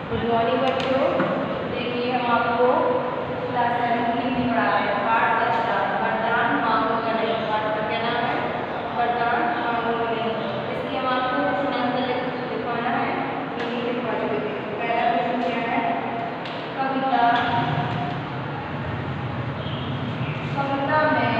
Good morning बच्चों। देखिए हम आपको क्लास 7 में पढ़ा रहे हैं पाठ 10 वरदान मांगूंगा नहीं। पाठ का क्या नाम है? वरदान मांगूंगा नहीं। इसलिए हम आपको क्वेश्चन आंसर लिखवाना है। ये लिखवा चुके थे। पहला क्वेश्चन क्या है? कविता कविता में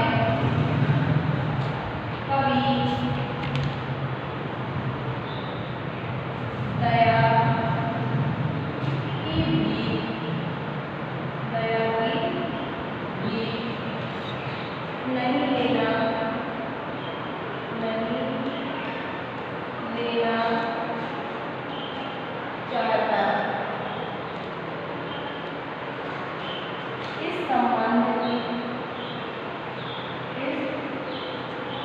कवि दया की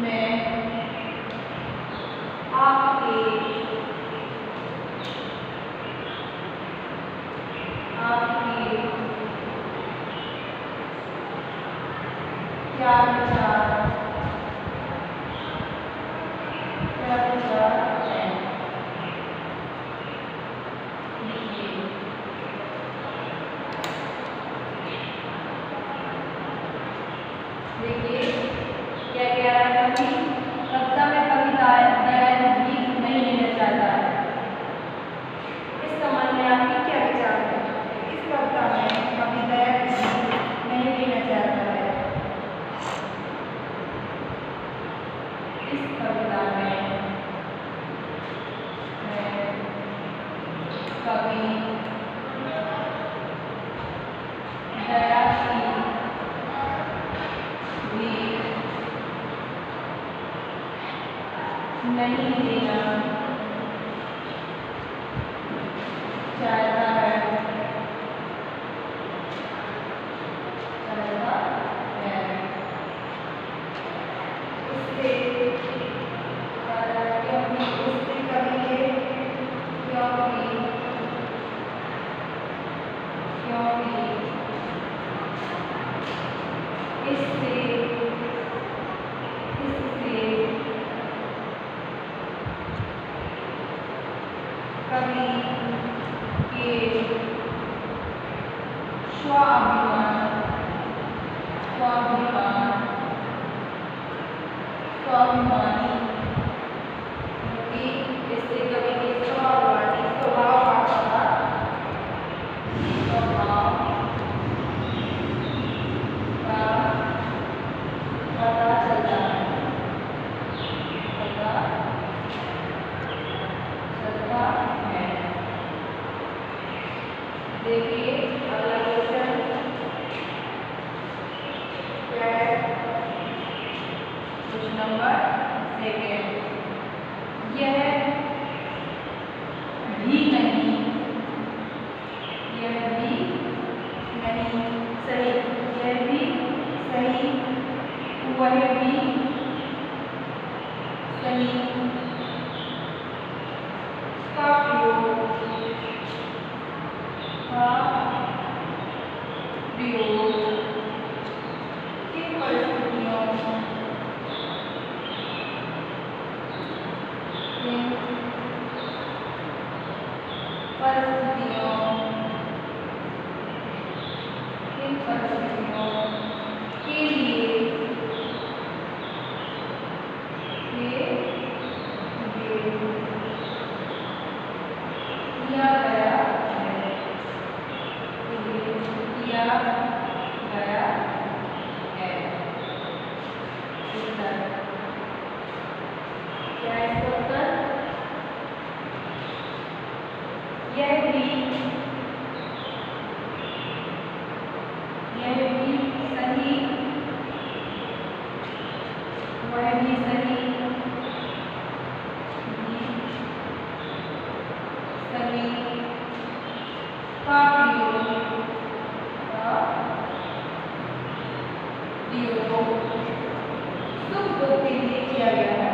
नहीं लेना चाहता। इस संबंध में आपके क्या विचार हैं? देखिए क्या कह रहा है कवि? कविता में कवि दया की नहीं लेना चाहता है। इस संबंध में आपके क्या विचार है? इस कविता में कवि दया की नहीं लेना चाहता है। इस कविता में कवि दया की नहीं लेना चाहता है। कवि के स्वाभिमानी इससे कवि के स्वाभिमानी स्वभाव का पता चलता है। देखिए अगला क्वेश्चन क्या है? Question number 2। यह भी नहीं सही। यह भी सही, वह भी सही का प्रयोग किन परिस्थितियों के लिए किया गया है। क्या है इसका उत्तर? यह भी सही, वह भी सही का प्रयोग सुख दुख के लिए किया गया है।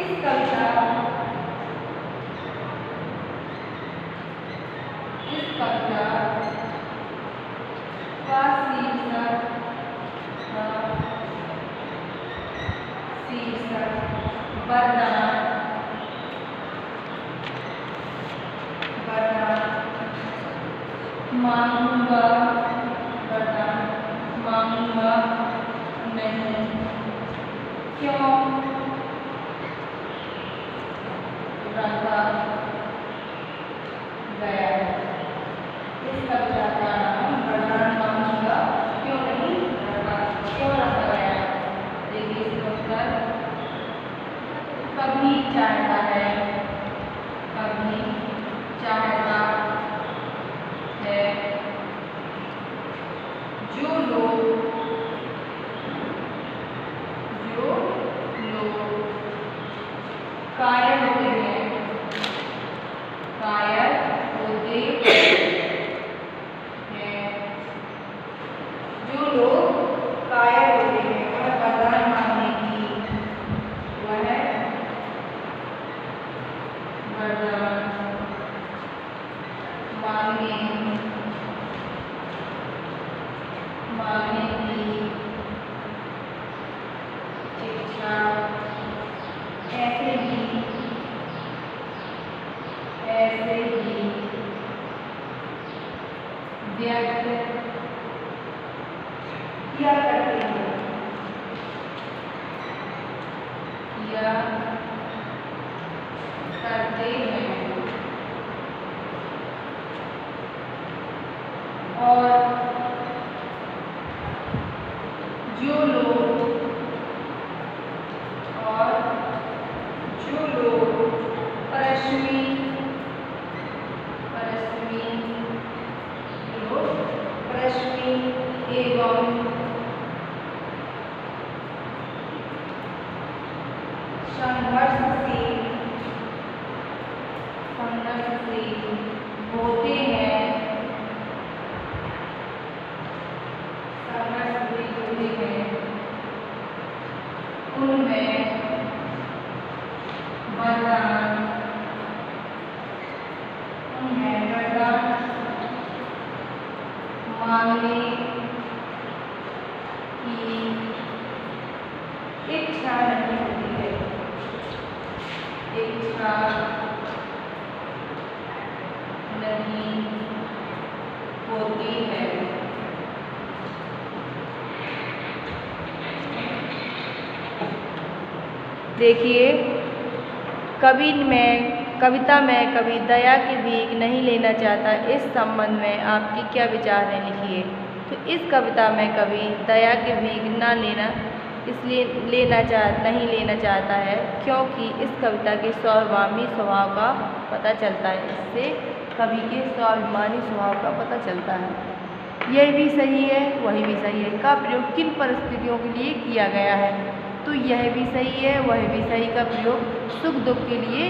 कविता का शीर्षक वरदान मांगूंगा, वरदान मांगूंगा नहीं, क्यों रखा गया। इस कविता का नाम वरदान मांगूंगा क्यों नहीं क्यों रखा गया। देखिए इसका उत्तर, कभी चाहता है, कभी चाहता है जो लोग कायर होते हैं, कायर होते हैं, जो लोग कायर होते हैं वह वरदान मांगने की, वह वरदान मांगने की इच्छा ऐसे ही व्यक्त किया करते हैं, और जो लोग परश्वी एवं संघर्षशील होते हैं, उनमें वरदान मांगने की इच्छा नहीं होती है, इच्छा नहीं होती है। देखिए कविता में कभी दया की भीख नहीं लेना चाहता, इस संबंध में आपकी क्या विचार है, लिखिए। तो इस कविता में कभी दया की भीख इसलिए नहीं लेना चाहता है क्योंकि इस कविता के स्वाभिमानी स्वभाव का पता चलता है, इससे कवि के स्वाभिमानी स्वभाव का पता चलता है। यह भी सही है वही भी सही है का प्रयोग किन परिस्थितियों के लिए किया गया है, तो यह भी सही है वह भी सही का प्रयोग सुख दुख के लिए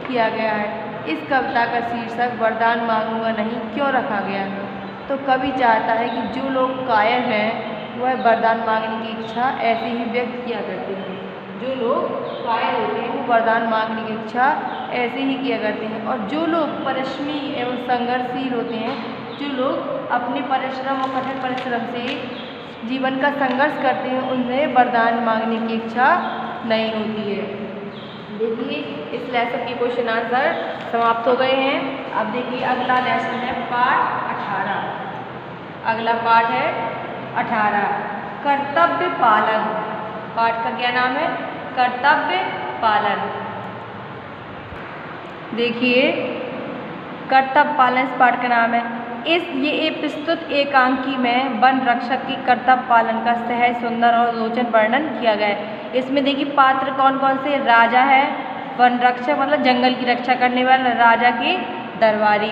किया गया है। इस कविता का शीर्षक वरदान मांगूंगा नहीं क्यों रखा गया है, तो कवि चाहता है कि जो लोग कायर हैं वह वरदान मांगने की इच्छा ऐसे ही व्यक्त किया करते हैं, जो लोग कायर होते हैं वो वरदान मांगने की इच्छा ऐसे ही किया करते हैं, और जो लोग परिश्रमी एवं संघर्षशील होते हैं, जो लोग अपने परिश्रम और कठिन परिश्रम से जीवन का संघर्ष करते हैं, उन्हें वरदान मांगने की इच्छा नहीं होती है। देखिए इस लेसन के क्वेश्चन आंसर समाप्त हो गए हैं। अब देखिए अगला लेसन है पाठ 18। अगला पाठ है 18 कर्तव्य पालन। पाठ का क्या नाम है? कर्तव्य पालन। देखिए कर्तव्य पालन इस पाठ का नाम है। ये प्रस्तुत एकांकी में वन रक्षक की कर्तव्य पालन का सहज सुंदर और रोचक वर्णन किया गया है। इसमें देखिए पात्र कौन कौन से? राजा है, वन रक्षक मतलब जंगल की रक्षा करने वाला, राजा के दरबारी।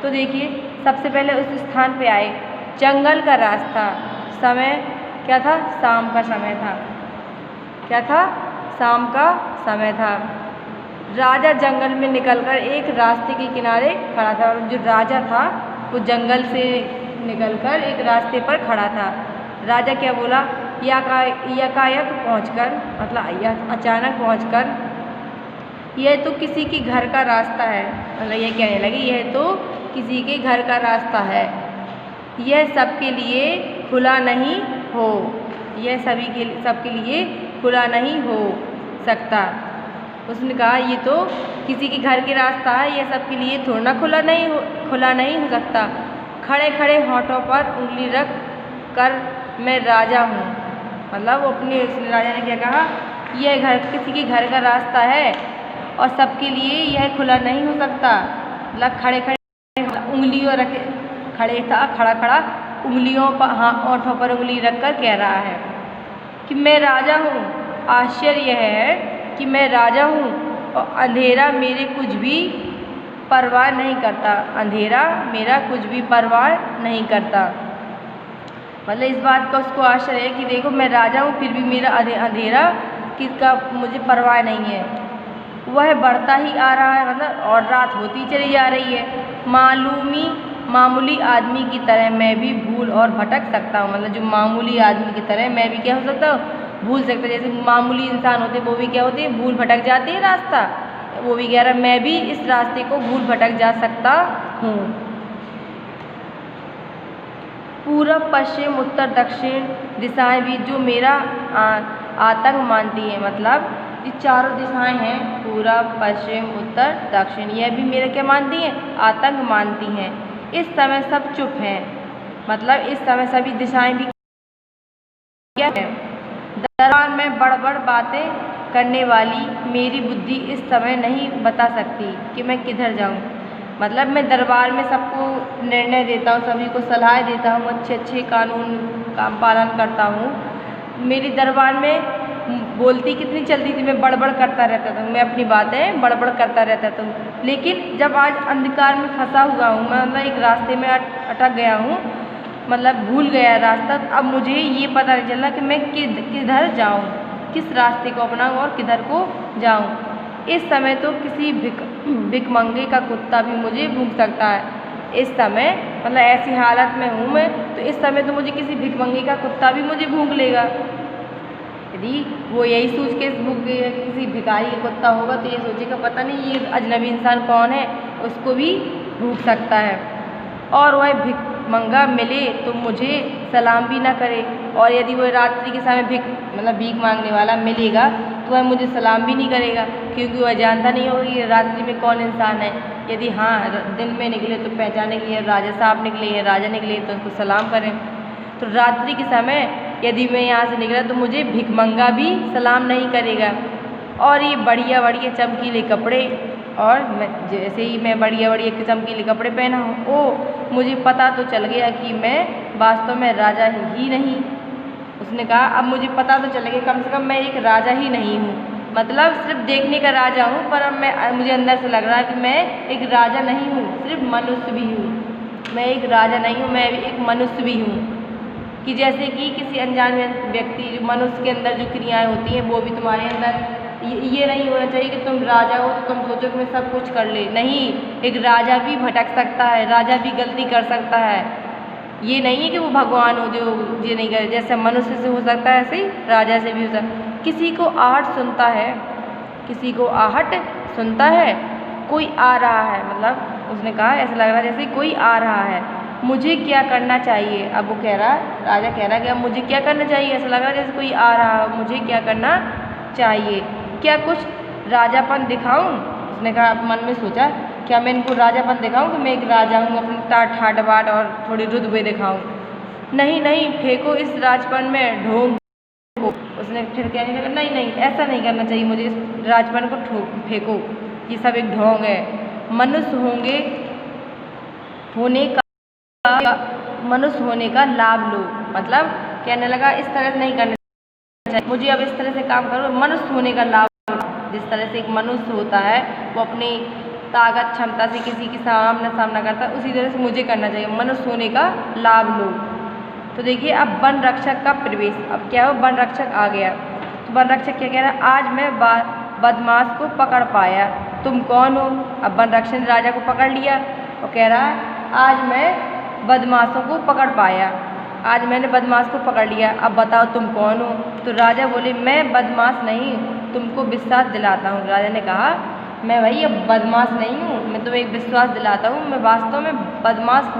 तो देखिए सबसे पहले उस स्थान पे आए, जंगल का रास्ता, समय क्या था? शाम का समय था। क्या था? शाम का समय था। राजा जंगल में निकलकर एक रास्ते के किनारे खड़ा था, और जो राजा था वो जंगल से निकलकर एक रास्ते पर खड़ा था। राजा क्या बोला? यकायक पहुंचकर मतलब अचानक पहुंचकर यह तो किसी के घर का रास्ता है, मतलब ये कहने लगी यह तो किसी के घर का रास्ता है, यह सबके लिए खुला नहीं हो, यह सबके लिए खुला नहीं हो सकता। उसने कहा ये तो किसी के घर के रास्ता है, यह सबके लिए थोड़ा ना खुला नहीं हो सकता। खड़े खड़े होठों पर उंगली रख कर मैं राजा हूँ, मतलब वो अपने राजा ने क्या कहा, यह घर किसी के घर का रास्ता है और सबके लिए यह खुला नहीं हो सकता। मतलब खड़े खड़े उंगलियों रखे, खड़े था खड़ा खड़ा उंगलियों पर होठों पर उंगली रख कर कह रहा है कि मैं राजा हूँ। आश्चर्य है कि मैं राजा हूँ और अंधेरा मेरे कुछ भी परवाह नहीं करता, अंधेरा मेरा कुछ भी परवाह नहीं करता। मतलब इस बात का उसको आश्चर्य है कि देखो मैं राजा हूँ फिर भी मेरा अंधेरा किसका मुझे परवाह नहीं है। वह बढ़ता ही आ रहा है, मतलब और रात होती चली जा रही है। मामूली आदमी की तरह मैं भी भूल और भटक सकता हूँ, मतलब जो मामूली आदमी की तरह मैं भी क्या हो सकता हूँ, भूल सकता। जैसे मामूली इंसान होते वो भी क्या होते हैं, भूल भटक जाते हैं रास्ता, वो भी कह रहा मैं भी इस रास्ते को भूल भटक जा सकता हूँ। पूरब पश्चिम उत्तर दक्षिण दिशाएं भी जो मेरा आतंक मानती हैं, मतलब ये चारों दिशाएं हैं, पूरब पश्चिम उत्तर दक्षिण, यह भी मेरा क्या मानती हैं, आतंक मानती हैं। इस समय सब चुप हैं, मतलब इस समय सभी दिशाएं भी क्या है। दरबार में बड़ बड़ बातें करने वाली मेरी बुद्धि इस समय नहीं बता सकती कि मैं किधर जाऊं। मतलब मैं दरबार में सबको निर्णय देता हूँ, सभी को सलाह देता हूँ, अच्छे कानून का पालन करता हूँ। मेरी दरबार में बोलती कितनी चलती थी, मैं बड़बड़ करता रहता था, मैं अपनी बातें बड़बड़ करता रहता था। लेकिन जब आज अंधकार में फंसा हुआ हूँ, मैं मतलब एक रास्ते में अटक गया हूँ, मतलब भूल गया रास्ता, अब मुझे ये पता नहीं चल रहा कि मैं किधर जाऊँ, किस रास्ते को अपनाऊँ और किधर को जाऊँ। इस समय तो किसी भिखमंगे का कुत्ता भी मुझे भूख सकता है। इस समय मतलब ऐसी हालत में हूँ मैं, तो इस समय तो मुझे किसी भिखमंगे का कुत्ता भी मुझे भूख लेगा। यदि वो यही सोच के भूख गया, किसी भिखारी का कुत्ता होगा तो ये सोचेगा पता नहीं ये अजनबी इंसान कौन है, उसको भी भूख सकता है। और वह भिखमंगा मिले तो मुझे सलाम भी ना करे, और यदि वह रात्रि के समय भीख मांगने वाला मिलेगा तो वह मुझे सलाम भी नहीं करेगा, क्योंकि वह जानता नहीं होगा कि रात्रि में कौन इंसान है। यदि हाँ दिन में निकले तो पहचाने के लिए राजा साहब निकले या राजा निकले तो उसको सलाम करें। तो रात्रि के समय यदि मैं यहाँ से निकला तो मुझे भिखमंगा भी सलाम नहीं करेगा। और ये बढ़िया बढ़िया चमकीले कपड़े, और जैसे ही मैं बढ़िया बढ़िया चमकीले कपड़े पहना हूँ, ओ मुझे पता तो चल गया कि मैं वास्तव में राजा ही नहीं। उसने कहा अब मुझे पता तो चल गया, कम से कम मैं एक राजा ही नहीं हूँ, मतलब सिर्फ देखने का राजा हूँ, पर अब मुझे अंदर से लग रहा है कि मैं एक राजा नहीं हूँ, सिर्फ मनुष्य भी हूँ। मैं एक राजा नहीं हूँ, मैं एक मनुष्य भी हूँ। कि जैसे कि किसी अनजान व्यक्ति, जो मनुष्य के अंदर जो क्रियाएं होती हैं वो भी तुम्हारे अंदर ये नहीं होना चाहिए कि तुम राजा हो तो तुम सोचो कि मैं सब कुछ कर ले। नहीं, एक राजा भी भटक सकता है, राजा भी गलती कर सकता है। ये नहीं है कि वो भगवान हो जो ये नहीं करे। जैसे मनुष्य से हो सकता है ऐसे ही राजा से भी हो सकता है। किसी को आहट सुनता है, किसी को आहट सुनता है, कोई आ रहा है, मतलब उसने कहा ऐसा लग रहा है जैसे कोई आ रहा है, मुझे क्या करना चाहिए। अब वो कह रहा है, राजा कह रहा है कि अब मुझे क्या करना चाहिए, ऐसा लग रहा है जैसे कोई आ रहा है, मुझे क्या करना चाहिए, क्या कुछ राजापन दिखाऊं। उसने कहा, मन में सोचा क्या मैं इनको राजापन दिखाऊं कि मैं एक राजा हूँ, अपनी ठाट बाट और थोड़ी रुतबे दिखाऊं। नहीं नहीं, फेंको इस राजपन में ढोंग। उसने फिर कहने लगा नहीं नहीं, ऐसा नहीं करना चाहिए, मुझे इस राजपन को फेंको, ये सब एक ढोंग है। मनुष्य होने का लाभ लो। मतलब कहने लगा इस तरह से नहीं करना चाहिए, मुझे अब इस तरह से काम करो, मनुष्य होने का लाभ। जिस तरह से एक मनुष्य होता है वो अपनी ताकत क्षमता से किसी की सामना करता है, उसी तरह से मुझे करना चाहिए, मनुष्य होने का लाभ लो। तो देखिए अब वन रक्षक का प्रवेश, अब क्या हो, वन रक्षक आ गया। तो वन रक्षक क्या कह रहा है, आज मैं बदमाश को पकड़ पाया, तुम कौन हो। अब वन रक्षक ने राजा को पकड़ लिया और कह रहा है आज मैं बदमाशों को पकड़ पाया, आज मैंने बदमाश को पकड़ लिया, अब बताओ तुम कौन हो। तो राजा बोले मैं बदमाश नहीं, तुमको विश्वास दिलाता हूँ। राजा ने कहा मैं भाई अब बदमाश नहीं हूँ, मैं तुम्हें एक विश्वास दिलाता हूँ, मैं वास्तव में बदमाश